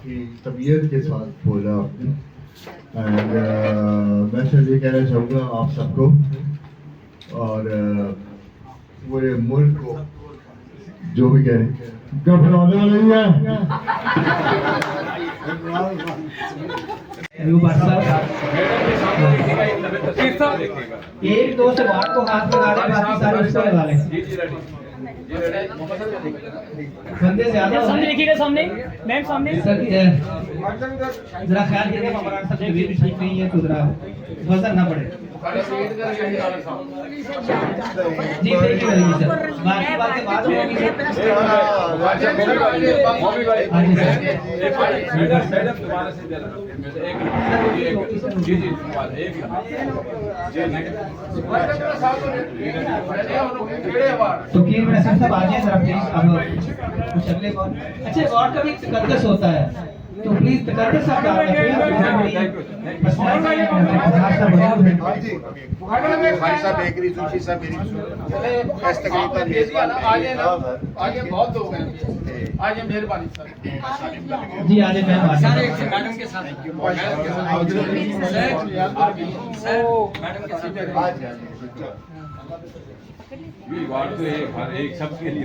काफ़ी तबीयत के साथ बोला आपने। एंड मैं सिर्फ ये कहना चाहूँगा आप सबको और पूरे मुल्क को, जो भी कह रहे घबराना नहीं है। एक दो से बात को हाथ लगा ले, बाकी सारे उसको लगा ले। बंदे ज्यादा सामने देखिएगा, सामने मैम सामने। जरा ख्याल करिए हमारा सब तबीयत भी ठीक नहीं है तो जरा वजन ना बढ़े। जी देखिए सर, बाकी बातें बाद में होगी तो कि मैं सब आ जाए जरा प्लीज। अब कुछ अगले कौन अच्छा गॉड का भी तकद्दस होता है, तो प्लीज तकद्दस आप डाल भाई साहब बेकरी सुशी सब मेरी इस तकलीफ का मेजबान आगे बहुत लोग हैं, आगे मेहरबानी सर जी आगे मैं मैडम के साथ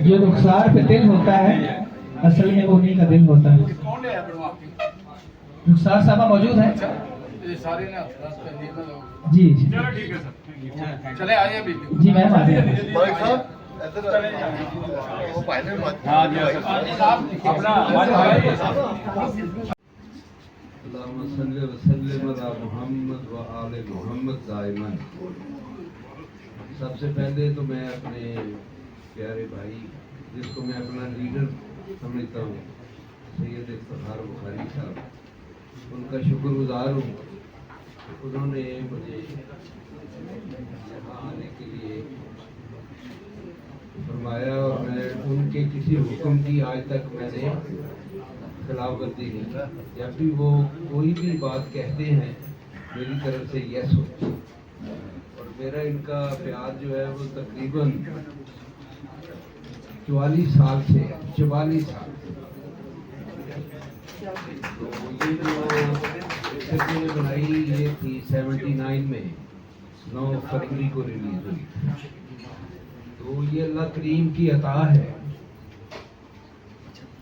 जो रुखसार पे दिल होता है असल में वो उन्हीं का दिल होता है। कौन है रुखसार साहब मौजूद है? ये सारे ने लोग जी चलो ठीक है सर, चले आइए अभी जी मैम आ जाइए। भाई साहब वो फाइनल मत अपना सबसे पहले तो मैं अपने प्यारे भाई जिसको मैं अपना लीडर समझता हूँ सैयद इफ्तिखार बुखारी साहब, उनका शुक्रगुजार हूँ। उन्होंने मुझे यहाँ आने के लिए फरमाया और मैं उनके किसी हुक्म की आज तक मैंने खिलाफवर्जी नहीं की। जब भी वो कोई भी बात कहते हैं मेरी तरफ से यस होती है। और मेरा इनका प्यार जो है वो तकरीबन 44 साल से है, 44 साल। तो ये जो फिल्म बनाई ये थी 79 में, 9 फरवरी को रिलीज हुई। तो ये अल्लाह करीम की अता है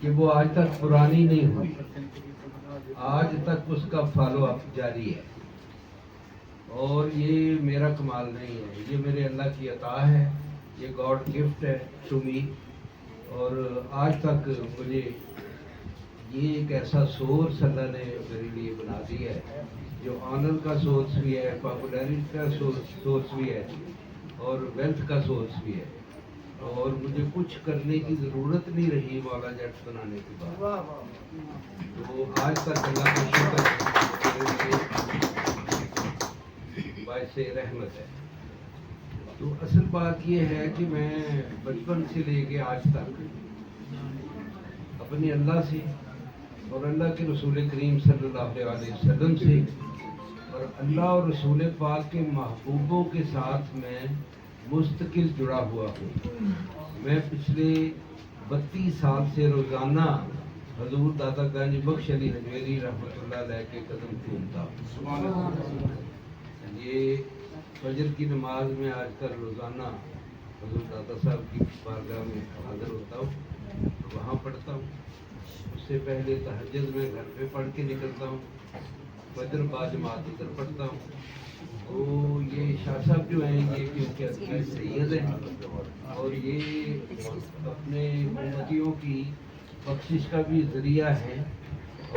कि वो आज तक पुरानी नहीं हुई, आज तक उसका फॉलो अप जारी है। और ये मेरा कमाल नहीं है, ये मेरे अल्लाह की अता है, ये गॉड गिफ्ट है टू मी। और आज तक मुझे ये एक ऐसा सोर्स अल्लाह ने मेरे लिए बना दिया है जो ऑनर का सोर्स भी है, पॉपुलैरिटी का सोर्स भी है और वेल्थ का सोर्स भी है। और मुझे कुछ करने की ज़रूरत नहीं रही मौला जट बनाने के बाद। तो आज तक अल्लाह का शुक्र बाइसे रहमत है। तो असल बात ये है कि मैं बचपन से लेके आज तक अपने अल्लाह से और अल्लाह के रसूल करीम सल्लल्लाहु अलैहि वसल्लम से और अल्लाह और रसूल पाक के महबूबों के साथ मैं मुस्तकिल जुड़ा हुआ हूँ। मैं पिछले 32 साल से रोज़ाना हजूर दादा गंज बख्श अली हजवेरी रहमतुल्लाह अलैह के कदम चूमता हूँ। ये फजर की नमाज में आजकल रोज़ाना हजूर दादा साहब की बारगाह में हाज़िर होता हूँ, तो वहाँ पढ़ता हूँ। उससे पहले तहज्जुद में घर पे पढ़ के निकलता हूँ, फजर बाजमात इधर पढ़ता हूँ। तो ये शाह साहब जो हैं ये क्योंकि अकीद सैयद हैं और ये अपने उम्मतियों की बख्शिश का भी ज़रिया है।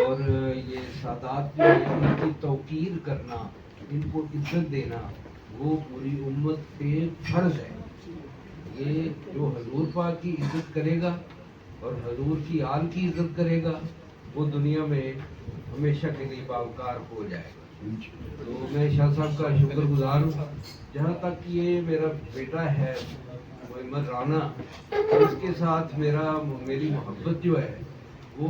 और ये सादात जो है उनकी तौकीर करना, इनको इज्जत देना वो पूरी उम्मत पे फर्ज है। ये जो हजूर पाक की इज्जत करेगा और हजूर की आल की इज्जत करेगा वो दुनिया में हमेशा के लिए बावकार हो जाएगा। तो मैं शाह साहब का शुक्रगुजार हूँ। जहाँ तक ये मेरा बेटा है मोहम्मद राना, इसके साथ मेरी मोहब्बत जो है वो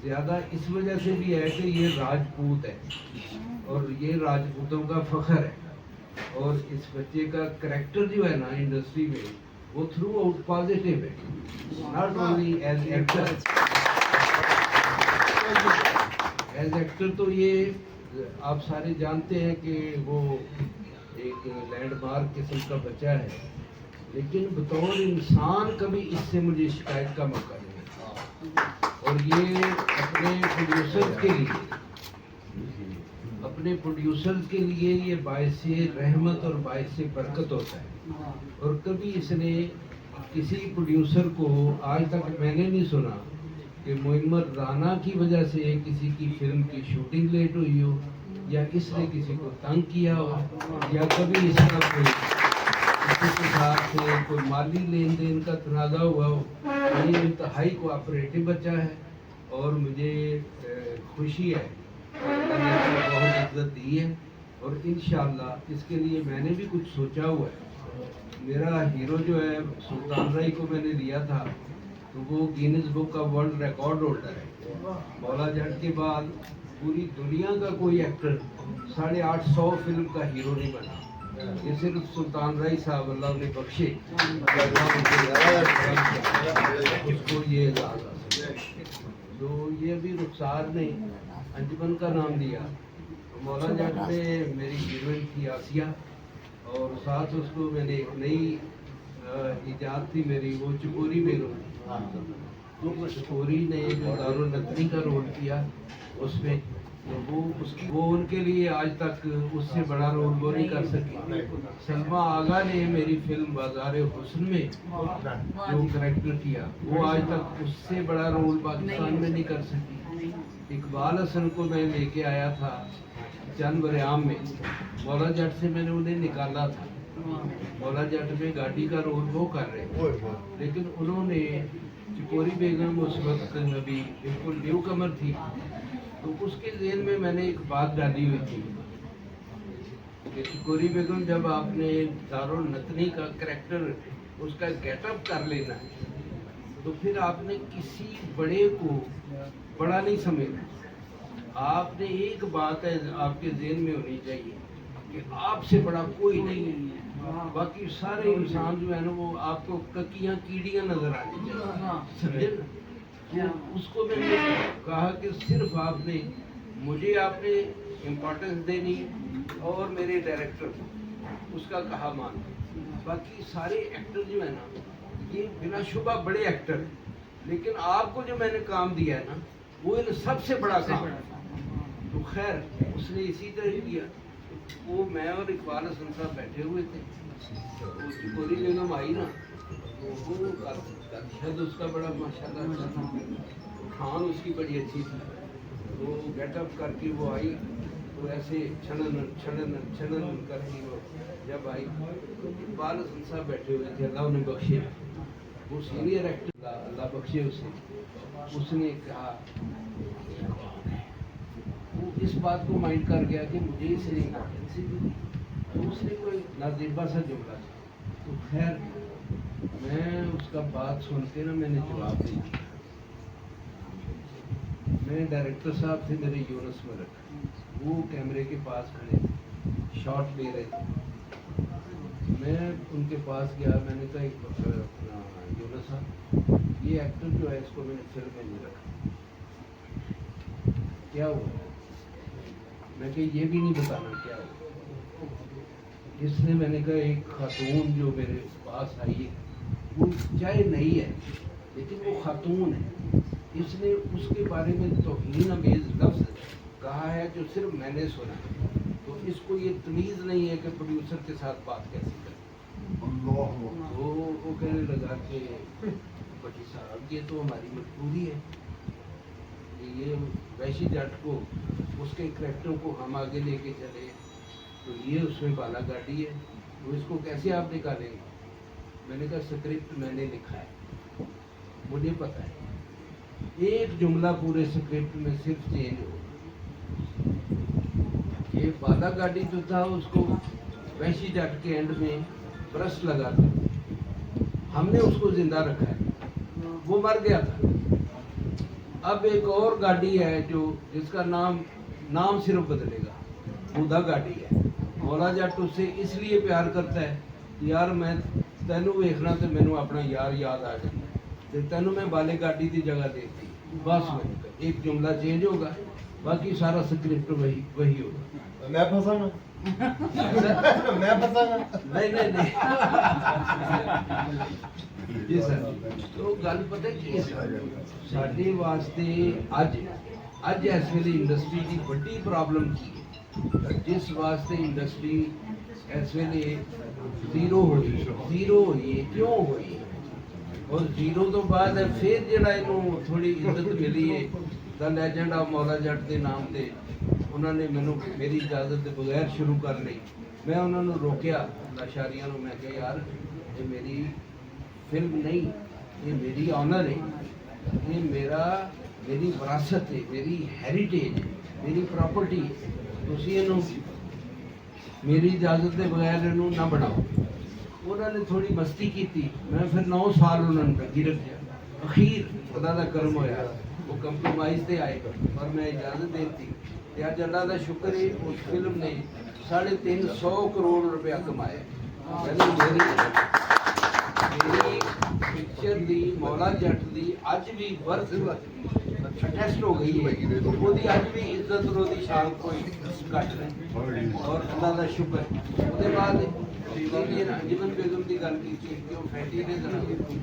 ज़्यादा इस वजह से भी है कि ये राजपूत है और ये राजपूतों का फ़ख्र है। और इस बच्चे का करैक्टर जो है ना इंडस्ट्री में वो थ्रू आउट पॉजिटिव है, not only as actor. As actor तो ये आप सारे जानते हैं कि वो एक लैंडमार्क किस्म का बच्चा है, लेकिन बतौर इंसान कभी इससे मुझे शिकायत का मौका नहीं मिला। और ये अपने प्रोड्यूसर्स के लिए ये बायस रहमत और बायस बरकत होता है। और कभी इसने किसी प्रोड्यूसर को, आज तक मैंने नहीं सुना कि मोहम्मद राना की वजह से किसी की फिल्म की शूटिंग लेट हुई हो, या इसने किसी को तंग किया हो, या कभी इसका कोई किसी के साथ कोई माली लेन देन का तनाज़ा हुआ हो। ये इंतहाई कोऑपरेटिव बच्चा है और मुझे खुशी है, मैंने इसको बहुत इज्जत दी है और इंशाअल्लाह इसके लिए मैंने भी कुछ सोचा हुआ है। मेरा हीरो जो है सुल्तान राय को मैंने लिया था, तो वो गिनीज बुक का वर्ल्ड रिकॉर्ड होल्डर है। मौला जट के बाद पूरी दुनिया का कोई एक्टर 850 फिल्म का हीरो नहीं बना। ये सिर्फ सुल्तान राय साहब अल्लाह ने बख्शे उसको ये एजाज़ हासिल है। तो ये भी रुखसार ने अंजुमन का नाम दिया। मौला जट में मेरी हीरोइन थी आसिया, और साथ उसको मैंने एक नई इजाद थी मेरी, वो चकोरी बेगम। तो चकोरी ने जो दारुल नतनी का रोल किया उसमें, तो वो उनके लिए आज तक उससे बड़ा रोल वो नहीं कर सकी। सलमा आगा ने मेरी फिल्म बाज़ार हुस्न में जो करैक्टर किया, वो आज तक उससे बड़ा रोल पाकिस्तान में नहीं कर सकी। इकबाल हसन को मैं लेके आया था जानवरियाम में, मौला जट से मैंने उन्हें निकाला था। मौला जट में गाड़ी का रोल वो कर रहे थे, लेकिन उन्होंने चकोरी बेगम उस वक्त अभी बिल्कुल न्यू कमर थी, तो उसके ज़हन में मैंने एक बात डाली हुई थी कि चकोरी बेगम जब आपने दारुल नतनी का करैक्टर उसका गेटअप कर लेना है, तो फिर आपने किसी बड़े को बड़ा नहीं समझना। आपने एक बात है आपके ज़हन में होनी चाहिए कि आपसे बड़ा कोई नहीं है, बाकी सारे इंसान जो है ना वो आपको ककियां कीड़ियां नजर आनी चाहिए, समझे ना। तो उसको मैंने कहा कि सिर्फ आपने आपने इम्पोर्टेंस देनी और मेरे डायरेक्टर उसका कहा मान। बाकी सारे एक्टर जो है ना ये बिना शुबा बड़े एक्टर हैं, लेकिन आपको जो मैंने काम दिया है ना वो इन सबसे बड़ा काम है। तो खैर उसने इसी तरह किया। वो मैं और इकबाल हसन साहब बैठे हुए थे, तो चकोरी बेगम आई ना, तो वो शायद उसका बड़ा माशाल्लाह खान उसकी बड़ी अच्छी थी, तो गेटअप करके वो आई, तो ऐसे छनन छनन छनन करके वो जब आई, तो इकबाल हसन साहब बैठे हुए थे, अल्लाह उन्हें बख्शे, वो सीनियर एक्टर अल्लाह बख्शे उसे। उसने कहा वो इस बात को माइंड कर गया कि मुझे इसने इम्पोर्टेंस दी, तो उसने कोई नाज़ेबा सा जुमला था। तो खैर मैं उसका बात सुन के ना मैंने जवाब दे दिया। मैं डायरेक्टर साहब थे मेरे यूनुस मलिक, वो कैमरे के पास खड़े थे, शॉट ले रहे थे। मैं उनके पास गया, मैंने कहा अपना यूनुस साहब ये एक्टर जो है इसको मैंने फिल्म में नहीं रखा, क्या हुआ? मैं कि ये भी नहीं बताना क्या हुआ। इसने मैंने कहा एक खातून जो मेरे पास आई है वो चाहे नहीं है लेकिन वो खातून है, इसने उसके बारे में तौहीन अमेज़ लफ्ज़ कहा है जो सिर्फ मैंने सुना, तो इसको ये तमीज़ नहीं है कि प्रोड्यूसर के साथ बात कैसे करें। तो वो कहने लगा कि बटी साहब ये तो हमारी मजबूरी है, ये वैशी जट को उसके करैक्टर को हम आगे लेके चले, तो ये उसमें बाला गाड़ी है, तो इसको कैसे आप निकालेंगे? मैंने कहा स्क्रिप्ट मैंने लिखा है, मुझे पता है, एक जुमला पूरे स्क्रिप्ट में सिर्फ चेंज हो, ये बाला गाड़ी जो था उसको वैशी जट के एंड में ब्रश लगा था, हमने उसको जिंदा रखा है, वो मर गया था। अब एक और गाड़ी है जो जिसका नाम सिर्फ बदलेगा, बुधा गाड़ी है। मौला जट उससे इसलिए प्यार करता है, यार मैं तेनू वेखना तो मैनू अपना यार याद आ जाता, तो तेनू मैं बाले गाड़ी की जगह देती, बस मैंने एक जुमला चेंज होगा, बाकी सारा स्क्रिप्ट वही होगा। मैं फंसा ना मैं फंसा ना नहीं जी सर। तो गल पता की साडे वास्ते अज इस वेले इंडस्ट्री की बड़ी प्रॉब्लम की है, जिस वास्ते इंडस्ट्री इस वेले जीरो हुई है। क्यों हुई है? और जीरो तो बाद फिर जिहड़ा इहनूं थोड़ी इज्जत मिली है the legend of Maula Jatt के नाम से उन्होंने मैनू मेरी इजाजत के बगैर शुरू कर ली। मैं उन्होंने रोकया लाशारियां नूं, मैं कहा यार ये मेरी फिल्म नहीं, ये मेरी ऑनर है, ये मेरी विरासत है, मेरी हैरीटेज है, मेरी प्रॉपर्टी है। तुसीं इहनूं मेरी इजाजत के बगैर इहनूं ना बनाओ। उन्होंने थोड़ी मस्ती की थी, मैं फिर 9 साल उन्होंने ढकी रखा। अखीर खुदा का करम होया, वो कंप्रोमाइज से आए और मैं इजाजत देती। अज अल्लाह का शुक्र है उस फिल्म ने 350 करोड़ रुपया कमाया। मेरी पिक्चर दी मौला जट दी अज भी वर्थ टेस्ट हो गई है, वो अज भी इज्जत और उसकी शान कोई घट नहीं। और अल्लाह का शुक्र। उसके बाद अंजुमन बेगम की गल की थी कि वो फैटी ने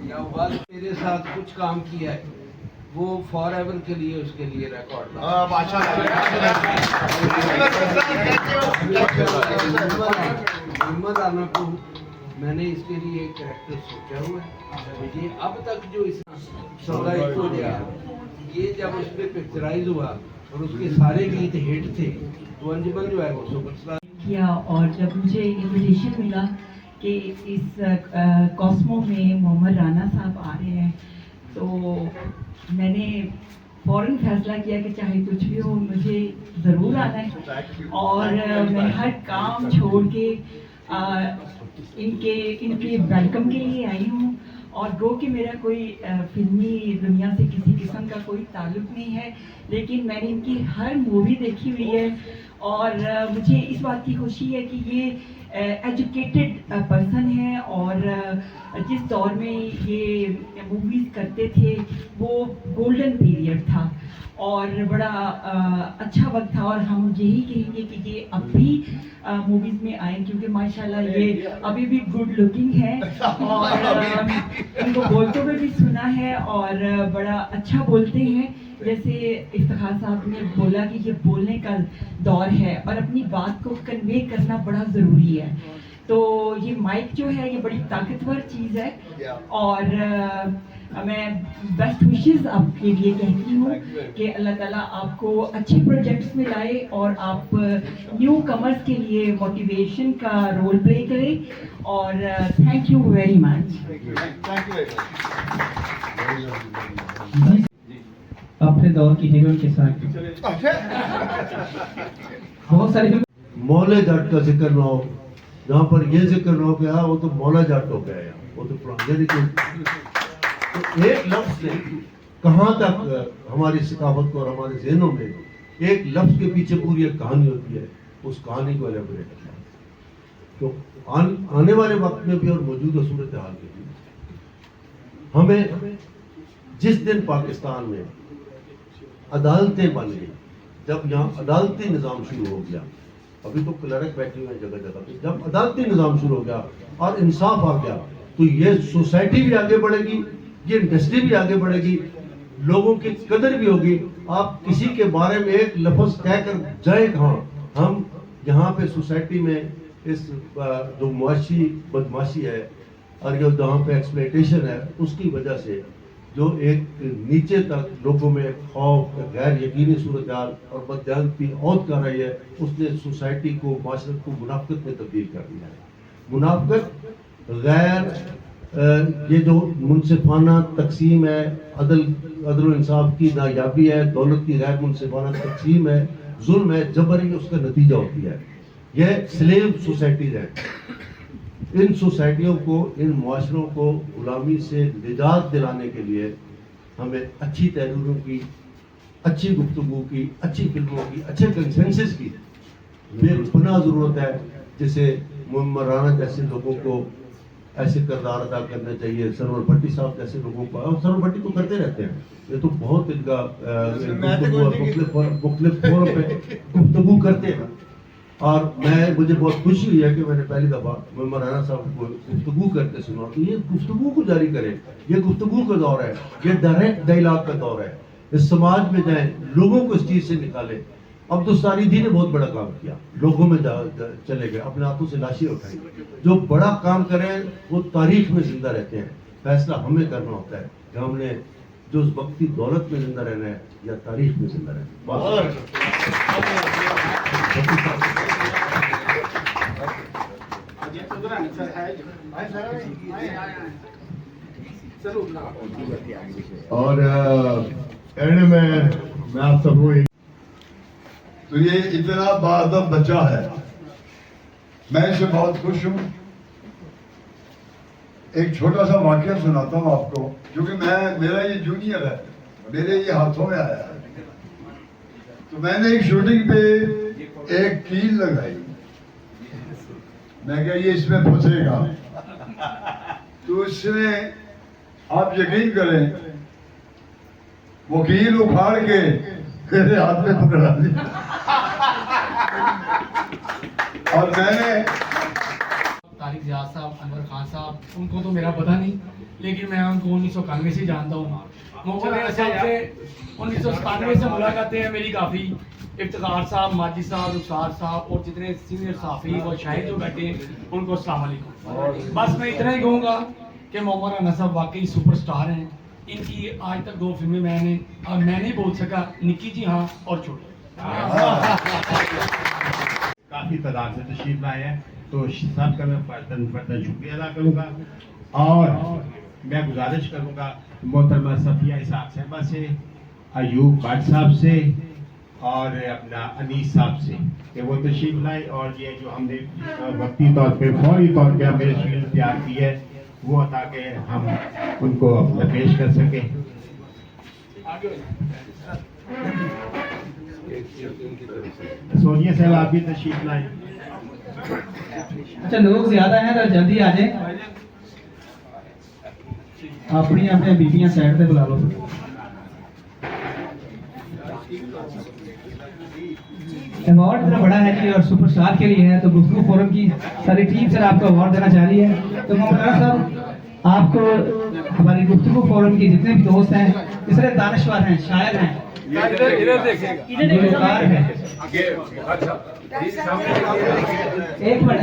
या बाद मेरे साथ कुछ काम किया है, वो फॉर एवर के लिए उसके लिए रिकॉर्ड मोहम्मद आना को मैंने इसके लिए एक कैरेक्टर सोचा हुआ है। ये अब तक जो इस सौदा हो गया, ये जब उस पर पिक्चराइज हुआ और उसके सारे गीत हिट थे तो अंजुमन जो है वो सुपरस्टार किया। और जब मुझे इन्विटेशन मिला कि इस कॉस्मो में मोहम्मद राना साहब आ रहे हैं, तो मैंने फ़ौरन फैसला किया कि चाहे कुछ भी हो मुझे ज़रूर आना है। और मैं हर काम छोड़ के इनके वेलकम के लिए आई हूँ। और गो कि मेरा कोई फिल्मी दुनिया से किसी किस्म का कोई ताल्लुक़ नहीं है, लेकिन मैंने इनकी हर मूवी देखी हुई है। और मुझे इस बात की खुशी है कि ये एजुकेटेड पर्सन है, और जिस दौर में ये मूवीज़ करते थे वो गोल्डन पीरियड था और बड़ा अच्छा वक्त था। और हम यही कहेंगे कि ये अब भी मूवीज़ में आए, क्योंकि माशाल्लाह ये अभी भी गुड लुकिंग है और इनको बोलते हुए भी सुना है और बड़ा अच्छा बोलते हैं। जैसे इफ्तिखार साहब ने बोला कि ये बोलने का दौर है और अपनी बात को कन्वे करना बड़ा ज़रूरी है। तो ये माइक जो है ये बड़ी ताकतवर चीज़ है। और मैं बेस्ट विशेस आपके लिए कहती हूँ कि अल्लाह ताला आपको अच्छे प्रोजेक्ट्स में लाए और आप न्यू कमर्स के लिए मोटिवेशन का रोल प्ले करें। और थैंक यू वेरी मच। अपने दौर की हीरोइन के साथ बहुत सारी मौले जाट का जिक्र ना हो, जहाँ पर ये जिक्र ना हो कि हाँ वो तो मौला जाट हो गया है, वो तो पुरानी तो एक लफ्ज से कहाँ तक हमारी सकाफत को और हमारे ज़हनों में एक लफ्ज के पीछे पूरी एक कहानी होती है, उस कहानी को एलेबोरेट करना है। तो आने वाले वक्त में भी और मौजूदा सूरत हाल में भी हमें जिस दिन पाकिस्तान में अदालतें बन गई, जब यहाँ अदालती निज़ाम शुरू हो गया, अभी तो क्लर्क बैठे हुए हैं जगह जगह पे, जब अदालती निज़ाम शुरू हो गया और इंसाफ आ गया तो ये सोसाइटी भी आगे बढ़ेगी, ये इंडस्ट्री भी आगे बढ़ेगी, लोगों की कदर भी होगी। आप किसी के बारे में एक लफ्ज़ कहकर जाए कहाँ, हम यहाँ पे सोसाइटी में इस जो मुआशी बदमाशी है और ये जहाँ पे एक्सप्लॉयटेशन है, उसकी वजह से जो एक नीचे तक लोगों में खौफ, गैर यकीनी सूरत हाल और बददियानती औद कर रही है, उसने सोसाइटी को, माशरत को मुनाफ़िक़त में तब्दील कर दिया है। मुनाफ़िक़त गैर ये जो मुनसिफाना तकसीम है, अदल इंसाफ की नायाबी है, दौलत की गैर मुनसिफाना तकसीम है, जुल्म है, जबर है, उसका नतीजा होती है। यह स्लेव सोसाइटीज़ हैं। इन सोसाइटियों को, इन मुआशरों को गुलामी से निजात दिलाने के लिए हमें अच्छी तहरीरों की, अच्छी गुफ्तगू की, अच्छी फिल्मों की, अच्छे कंसेंसस की बेपनाह ज़रूरत है, जिसे मोहम्मद राना जैसे लोगों को ایسے کردار ادا کرنے چاہیے. سرور بھٹی صاحب جیسے لوگوں کو, اور سرور بھٹی تو کرتے رہتے ہیں, یہ تو بہت ان کا مختلف فورم پہ گفتگو کرتے ہیں. اور مجھے بہت خوشی ہوئی ہے کہ میں نے پہلی دفعہ مولانا صاحب کو گفتگو کرتے سنا. تو یہ گفتگو کو جاری کریں, یہ گفتگو کا دور ہے, یہ ڈائریکٹ ڈائلاگ کا دور ہے. اس سماج میں جائیں, لوگوں کو اس چیز سے نکالیں. عبدالستاری جی نے بہت بڑا کام کیا, لوگوں میں چلے گئے, اپنے ہاتھوں سے لاشیں اٹھائی. جو بڑا کام کریں وہ تاریخ میں زندہ رہتے ہیں. فیصلہ ہمیں کرنا ہوتا ہے کہ ہم نے جو اس وقتی دولت میں زندہ رہنا ہے یا تاریخ میں زندہ رہنا اور اینڈ میں آپ سب کو تو یہ اتنا باادب بچہ ہے, میں اس سے بہت خوش ہوں. ایک چھوٹا سا واقعہ سناتا ہوں آپ کو, کیونکہ میرا یہ جونیئر ہے, میرے یہ ہاتھوں میں آیا ہے. تو میں نے ایک شوٹنگ پہ ایک کیل لگائی, میں کہا یہ اس میں پھنسے گا. تو اس نے, آپ یقین کریں, وہ کیل اکھاڑ کے میرے ہاتھ میں پکڑا دی. اور میں نے طارق زیاد صاحب, انور خان صاحب, ان کو تو میرا پتہ نہیں, لیکن میں ان کو 1991 سے جانتا ہوں. مولانا صاحب سے 1997 سے ملاقاتیں ہیں میری کافی. افتخار صاحب, ماجد صاحب, رخسار صاحب اور جتنے سینئر صحافی اور شاہد جو بیٹھے ہیں ان کو السلام علیکم. بس میں اتنا ہی کہوں گا کہ مولانا صاحب واقعی سپر سٹار ہیں. ان کی آج تک 2 فلمیں میں نہیں بول سکا, نکی جی ہاں اور چھوٹی. کافی تعداد سے تشریف لائے ہیں, تو سب کا میں فرداً شکریہ ادا کروں گا. اور میں گزارش کروں گا محترمہ صفیہ اسحاق صاحبہ سے, ایوب بٹ صاحب سے اور اپنا انیس صاحب سے کہ وہ تشریف لائیں, اور یہ جو ہم نے وقتی طور پہ فوری طور پہ ہمیں فلم تیار کی ہے وہ تاکہ ہم ان کو اپنا پیش کر سکیں. سونیا صاحب آپ بھی تشریف لائیں. اچھا لوگ زیادہ ہیں تو جلدی آ جائیں, اپنی اپنے بیٹیاں سائڈ پہ بلا لو. ایوارڈ اتنا بڑا ہے جی اور سپر اسٹار کے لیے ہے, تو گفتگو فورم کی ساری ٹیم سر آپ کو ایوارڈ دینا چاہ رہی ہے. تو مولانا صاحب آپ کو ہماری گفتگو فورم کی جتنے بھی دوست ہیں, اس طرح دانشور ہیں, شاعر ہیں, گلوکار ہیں, ایک منٹ